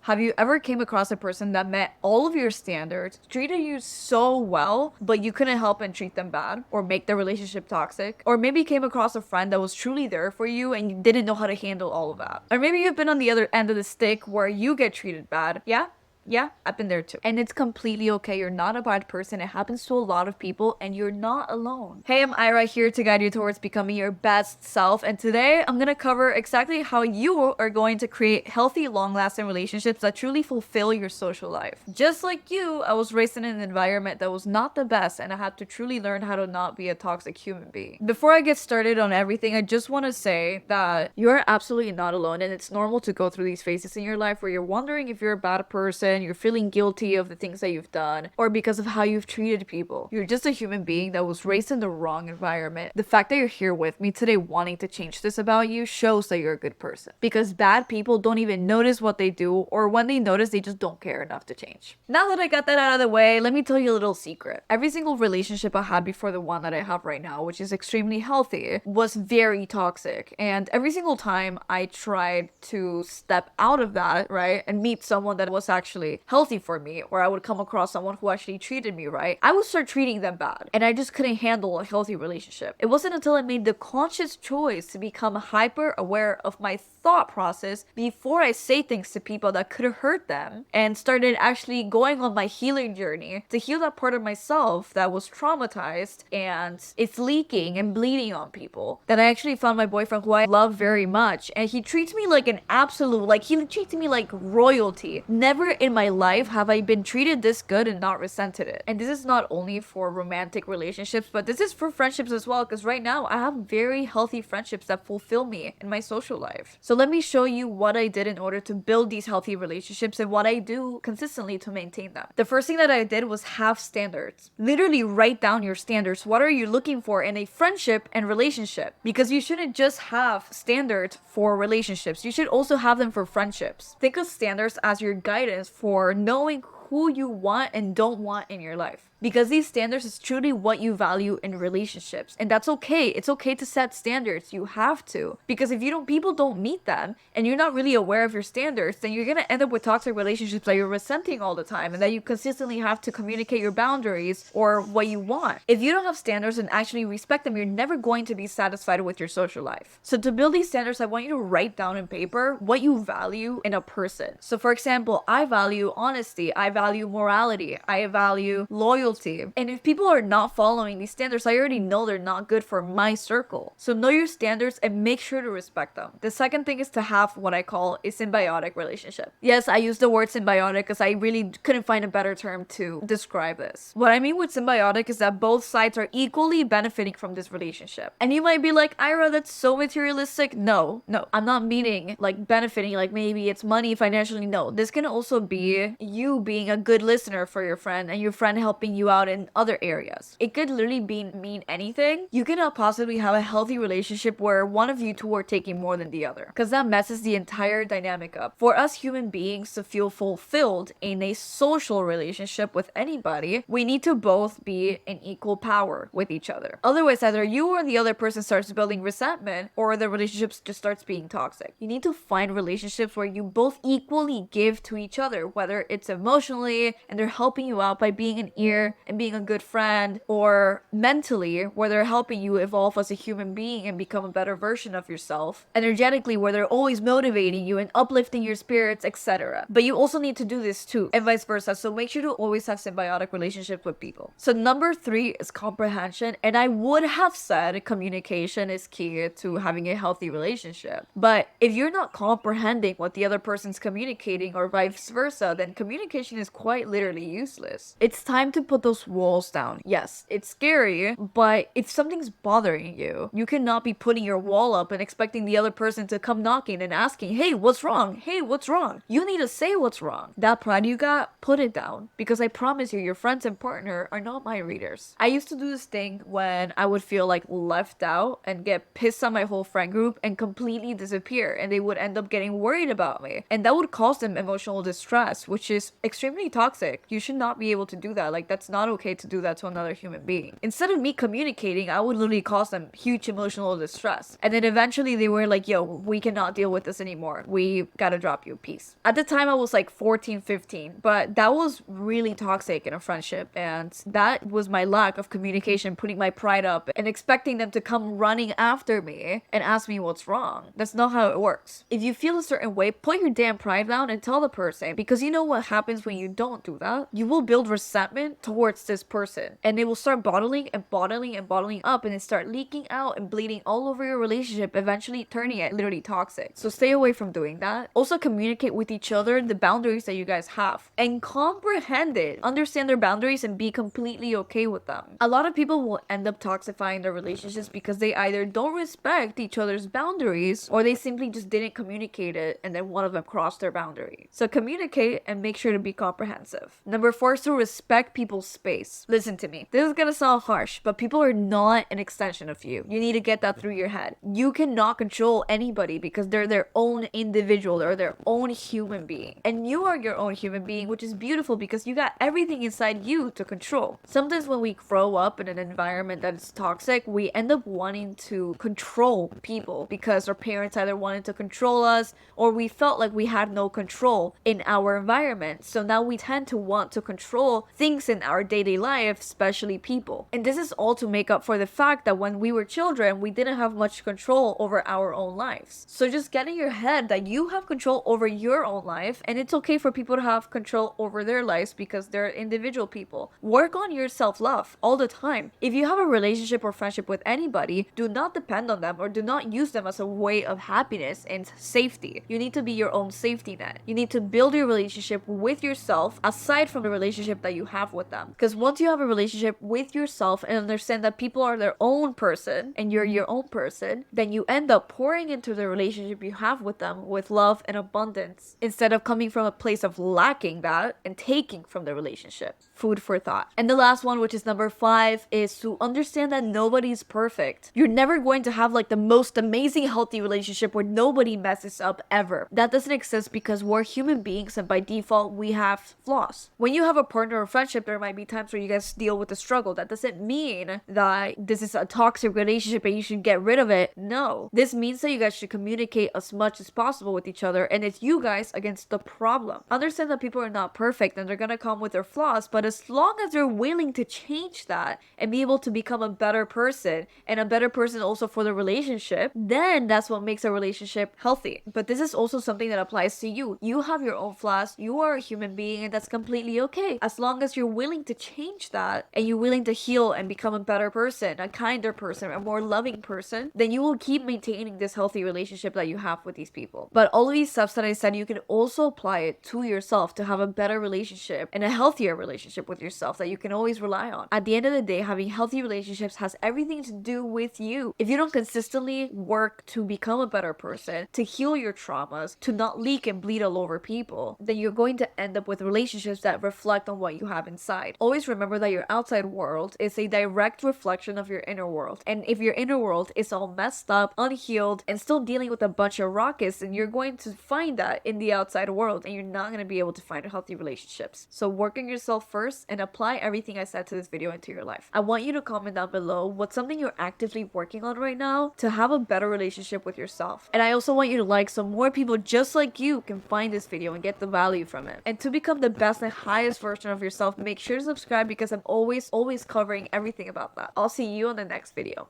Have you ever came across a person that met all of your standards, treated you so well, but you couldn't help and treat them bad or make the relationship toxic? Or maybe came across a friend that was truly there for you and you didn't know how to handle all of that. Or maybe you've been on the other end of the stick where you get treated bad. Yeah, I've been there too. And it's completely okay. You're not a bad person. It happens to a lot of people and you're not alone. Hey, I'm Ira here to guide you towards becoming your best self. And today I'm going to cover exactly how you are going to create healthy, long-lasting relationships that truly fulfill your social life. Just like you, I was raised in an environment that was not the best and I had to truly learn how to not be a toxic human being. Before I get started on everything, I just want to say that you're absolutely not alone and it's normal to go through these phases in your life where you're wondering if you're a bad person, you're feeling guilty of the things that you've done, or because of how you've treated people. You're just a human being that was raised in the wrong environment. The fact that you're here with me today wanting to change this about you shows that you're a good person. Because bad people don't even notice what they do, or when they notice, they just don't care enough to change. Now that I got that out of the way, let me tell you a little secret. Every single relationship I had before the one that I have right now, which is extremely healthy, was very toxic. And every single time I tried to step out of that, right, and meet someone that was actually healthy for me, or I would come across someone who actually treated me right, I would start treating them bad. And I just couldn't handle a healthy relationship. It wasn't until I made the conscious choice to become hyper aware of my thought process before I say things to people that could hurt them, and started actually going on my healing journey to heal that part of myself that was traumatized and it's leaking and bleeding on people, that I actually found my boyfriend, who I love very much, and he treats me like an absolute, like he treats me like royalty. Never in my life have I been treated this good and not resented it. And this is not only for romantic relationships, but this is for friendships as well, because right now I have very healthy friendships that fulfill me in my social life. So let me show you what I did in order to build these healthy relationships and what I do consistently to maintain them. The first thing that I did was have standards. Literally write down your standards. What are you looking for in a friendship and relationship? Because you shouldn't just have standards for relationships. You should also have them for friendships. Think of standards as your guidance for knowing who you want and don't want in your life. Because these standards is truly what you value in relationships. And that's okay. It's okay to set standards. You have to. Because if people don't meet them and you're not really aware of your standards, then you're going to end up with toxic relationships that you're resenting all the time and that you consistently have to communicate your boundaries or what you want. If you don't have standards and actually respect them, you're never going to be satisfied with your social life. So to build these standards, I want you to write down on paper what you value in a person. So for example, I value honesty. I value morality. I value loyalty. And if people are not following these standards, I already know they're not good for my circle. So know your standards and make sure to respect them. The second thing is to have what I call a symbiotic relationship. Yes, I use the word symbiotic because I really couldn't find a better term to describe this. What I mean with symbiotic is that both sides are equally benefiting from this relationship. And you might be like, Ira, that's so materialistic. No, I'm not meaning like benefiting, like maybe it's money financially. No, this can also be you being a good listener for your friend and your friend helping you out in other areas. It could literally mean anything. You cannot possibly have a healthy relationship where one of you two are taking more than the other, because that messes the entire dynamic up. For us human beings to feel fulfilled in a social relationship with anybody, we need to both be in equal power with each other. Otherwise, either you or the other person starts building resentment or the relationship just starts being toxic. You need to find relationships where you both equally give to each other, whether it's emotionally and they're helping you out by being an ear and being a good friend, or mentally where they're helping you evolve as a human being and become a better version of yourself, energetically where they're always motivating you and uplifting your spirits, etc. But you also need to do this too, and vice versa. So make sure to always have symbiotic relationships with people. So number 3 is comprehension, and I would have said communication is key to having a healthy relationship. But if you're not comprehending what the other person's communicating or vice versa, then communication is quite literally useless. It's time to put those walls down. Yes, it's scary, but if something's bothering you, you cannot be putting your wall up and expecting the other person to come knocking and asking, hey, what's wrong? Hey, what's wrong? You need to say what's wrong. That pride you got, put it down. Because I promise you, your friends and partner are not my readers. I used to do this thing when I would feel like left out and get pissed on my whole friend group and completely disappear, and they would end up getting worried about me. And that would cause them emotional distress, which is extremely toxic. You should not be able to do that. Like, that's that's not okay to do that to another human being. Instead of me communicating, I would literally cause them huge emotional distress. And then eventually they were like, yo, we cannot deal with this anymore. We gotta drop you. Peace. At the time I was like 14, 15, but that was really toxic in a friendship. And that was my lack of communication, putting my pride up and expecting them to come running after me and ask me what's wrong. That's not how it works. If you feel a certain way, put your damn pride down and tell the person, because you know what happens when you don't do that? You will build resentment towards this person, and it will start bottling and bottling and bottling up, and it start leaking out and bleeding all over your relationship, eventually turning it literally toxic. So stay away from doing that. Also communicate with each other the boundaries that you guys have and comprehend it. Understand their boundaries and be completely okay with them. A lot of people will end up toxifying their relationships because they either don't respect each other's boundaries or they simply just didn't communicate it and then one of them crossed their boundary. So communicate and make sure to be comprehensive. Number 4 is to respect people's space. Listen to me. This is gonna sound harsh, but people are not an extension of you. You need to get that through your head. You cannot control anybody because they're their own individual or their own human being. And you are your own human being, which is beautiful because you got everything inside you to control. Sometimes when we grow up in an environment that is toxic, we end up wanting to control people because our parents either wanted to control us or we felt like we had no control in our environment. So now we tend to want to control things in our daily life, especially people. And this is all to make up for the fact that when we were children, we didn't have much control over our own lives. So just get in your head that you have control over your own life, and it's okay for people to have control over their lives because they're individual people. Work on your self-love all the time. If you have a relationship or friendship with anybody, do not depend on them or do not use them as a way of happiness and safety. You need to be your own safety net. You need to build your relationship with yourself aside from the relationship that you have with them. Because once you have a relationship with yourself and understand that people are their own person and you're your own person, then you end up pouring into the relationship you have with them with love and abundance instead of coming from a place of lacking that and taking from the relationship. Food for thought. And the last one, which is number 5, is to understand that nobody's perfect. You're never going to have like the most amazing healthy relationship where nobody messes up ever. That doesn't exist because we're human beings and by default we have flaws. When you have a partner or friendship, there might be times where you guys deal with a struggle. That doesn't mean that this is a toxic relationship and you should get rid of it. No. This means that you guys should communicate as much as possible with each other and it's you guys against the problem. Understand that people are not perfect and they're gonna come with their flaws, but as long as they're willing to change that and be able to become a better person and a better person also for the relationship, then that's what makes a relationship healthy. But this is also something that applies to you. You have your own flaws, you are a human being, and that's completely okay. As long as you're willing to change that and you're willing to heal and become a better person, a kinder person, a more loving person, then you will keep maintaining this healthy relationship that you have with these people. But all of these steps that I said, you can also apply it to yourself to have a better relationship and a healthier relationship with yourself that you can always rely on. At the end of the day, having healthy relationships has everything to do with you. If you don't consistently work to become a better person, to heal your traumas, to not leak and bleed all over people, then you're going to end up with relationships that reflect on what you have inside. Always remember that your outside world is a direct reflection of your inner world. And if your inner world is all messed up, unhealed, and still dealing with a bunch of rockets, then you're going to find that in the outside world and you're not going to be able to find healthy relationships. So work on yourself first and apply everything I said to this video into your life. I want you to comment down below what's something you're actively working on right now to have a better relationship with yourself. And I also want you to like so more people just like you can find this video and get the value from it. And to become the best and highest version of yourself, make sure to subscribe because I'm always covering everything about that. I'll see you on the next video.